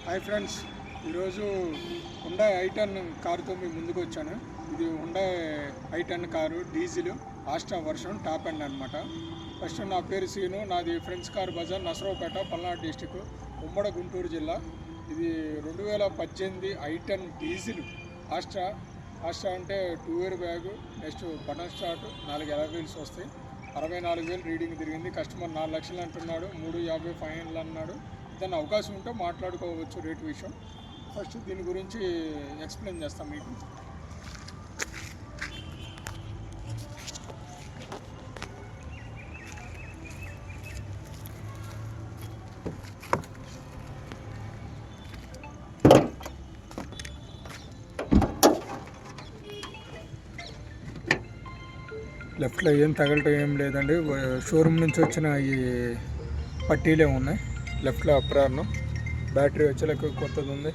Hi friends, ఈరోజు Hyundai i10 కారుతో మీ ముందుకు వచ్చాను. ఇది Hyundai i10 car, diesel, Asta version, top end అనమాట. ఫస్ట్ నా పేరు సీను, నాది friends car Bazar, Narasaraopet, Palnadu district, ఉమ్మడి గుంటూరు జిల్లా. ఇది 2018 i10 డీజిల్ ఆస్ట్రా. అంటే 2 year bag, next button start, 4 ఎలా వీల్స్ వస్తాయి, 64,000 రీడింగ్ తిరిగింది. కస్టమర్ 4 లక్షలు అంటున్నాడు, 350 ఫైనల్ అన్నాడు. దాని అవకాశం ఉంటే మాట్లాడుకోవచ్చు రేట్ విషయం. ఫస్ట్ దీని గురించి ఎక్స్ప్లెయిన్ చేస్తాం మీకు. లెఫ్ట్లో ఏం తగలటం ఏం లేదండి, షోరూమ్ నుంచి వచ్చిన ఈ పట్టీలే ఉన్నాయి. లెఫ్ట్లో అప్రార్ను, బ్యాటరీ వచ్చేలకు కొత్తది ఉంది.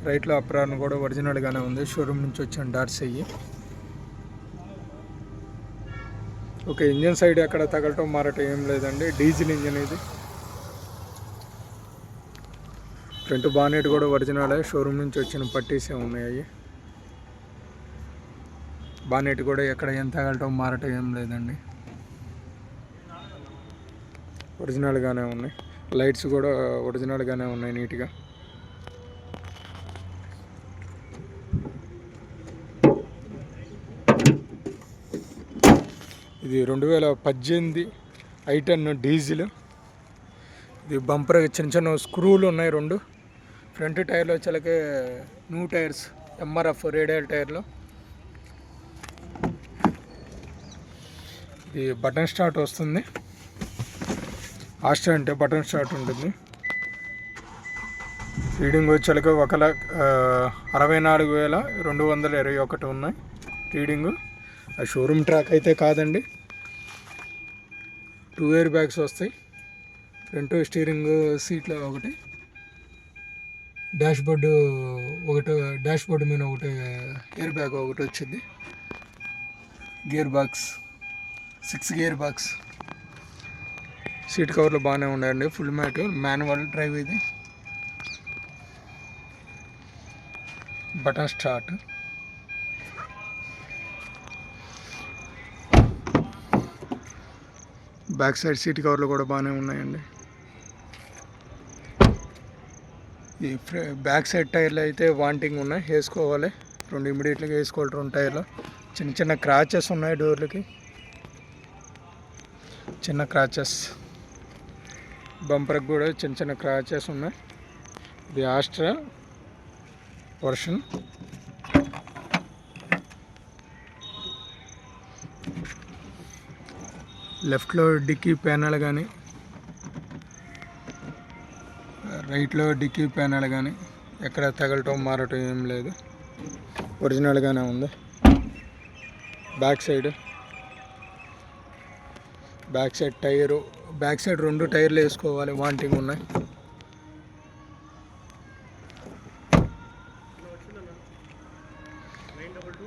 రైట్లో అప్రార్ను కూడా ఒరిజినల్గానే ఉంది, షోరూమ్ నుంచి వచ్చిన డాట్స్ అయ్యి. ఓకే, ఇంజన్ సైడ్ ఎక్కడ తగలటం మారటం ఏం లేదండి, డీజిల్ ఇంజన్ ఇది. ఫ్రంట్ బానెట్ కూడా ఒరిజినలే, షోరూమ్ నుంచి వచ్చిన పట్టీసే ఉన్నాయి. బానెట్ కూడా ఎక్కడ ఏం తగలటం మారటం ఏం లేదండి, ఒరిజినల్గానే ఉన్నాయి. లైట్స్ కూడా ఒరిజినల్గానే ఉన్నాయి నీట్గా. ఇది 2018 i10 డీజిల్. ఇది బంపర్ చిన్న చిన్న స్క్రూలు ఉన్నాయి 2. ఫ్రంట్ టైర్లో వచ్చేలకే న్యూ టైర్స్, ఎంఆర్ఎఫ్ రేడియల్ టైర్లు. ఇది బటన్ స్టార్ట్ వస్తుంది. ఆస్ట్రా అంటే బటన్ స్టార్ట్ ఉంటుంది. రీడింగ్ వచ్చేలకి 1,64,221 ఉన్నాయి రీడింగు. ఆ షోరూమ్ ట్రాక్ అయితే కాదండి, 2 ఇయర్ బ్యాగ్స్ వస్తాయి. ఫ్రంట్ స్టీరింగ్ సీట్లో ఒకటి, డాష్ బోర్డు మీద ఒకటి ఎయిర్ బ్యాగ్ ఒకటి వచ్చింది. Gear box 6 gear box. Seat కవర్లు బాగానే ఉన్నాయండి, ఫుల్ మ్యాట్, మాన్యువల్ డ్రైవ్. ఇది button start. Back side seat కవర్లు కూడా బాగానే ఉన్నాయండి. ఈ బ్యాక్ సైడ్ టైర్లు అయితే వాంటింగ్ ఉన్నాయి, వేసుకోవాలి 2 ఇమీడియట్గా వేసుకోవాలి. 2 టైర్లు చిన్న చిన్న క్రాచెస్ ఉన్నాయి, డోర్లకి చిన్న క్రాచెస్, బంపర్కి కూడా చిన్న చిన్న క్రాచెస్ ఉన్నాయి. ఇది ఆస్ట్రా వర్షన్. లెఫ్ట్లో డిక్కీ ప్యానల్ కానీ, రైట్లో డిక్కీ ప్యానల్ కానీ ఎక్కడ తగలటం మారటం ఏం లేదు, ఒరిజినల్గానే ఉంది. Back side tyre, back side 2 టైర్లు వేసుకోవాలి, వాంటింగ్ ఉన్నాయి.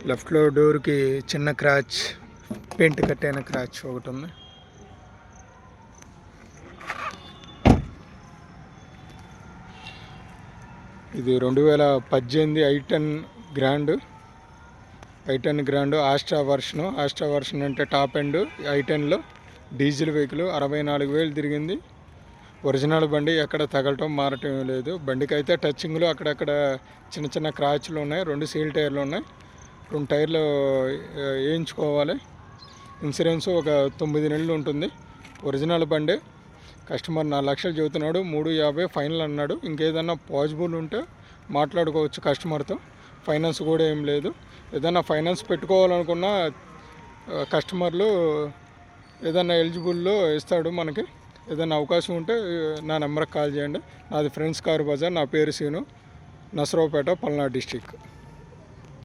లెఫ్ట్లో డోర్కి చిన్న క్రాచ్, పెయింట్ కట్టైన క్రాచ్ ఒకటి ఉంది. ఇది 2018 i10 గ్రాండ్ ఆస్ట్రా వర్షన్ అంటే టాప్ ఎండ్. i10లో డీజిల్ వెహికల్, 64,000 తిరిగింది. ఒరిజినల్ బండి, ఎక్కడ తగలటం మారటం లేదు. బండికి అయితే టచింగ్లో అక్కడక్కడ చిన్న చిన్న క్రాచ్లు ఉన్నాయి. 2 సీల్ టైర్లు ఉన్నాయి, 2 టైర్లు వేయించుకోవాలి. ఇన్సూరెన్స్ ఒక 9 నెలలు ఉంటుంది. ఒరిజినల్ బండి. కస్టమర్ 4 లక్షలు చెబుతున్నాడు, 350 ఫైనల్ అన్నాడు. ఇంకేదన్నా పాసిబుల్ ఉంటే మాట్లాడుకోవచ్చు కస్టమర్తో. ఫైనాన్స్ కూడా ఏం లేదు. ఏదన్నా ఫైనాన్స్ పెట్టుకోవాలనుకున్న కస్టమర్లు ఏదన్నా ఎలిజిబుల్లో ఇస్తాడు మనకి. ఏదైనా అవకాశం ఉంటే నా నెంబర్కి కాల్ చేయండి. నాది ఫ్రెండ్స్ కార్ బజార్, నా పేరు సీను, నసరావుపేట, పల్నాడు డిస్టిక్.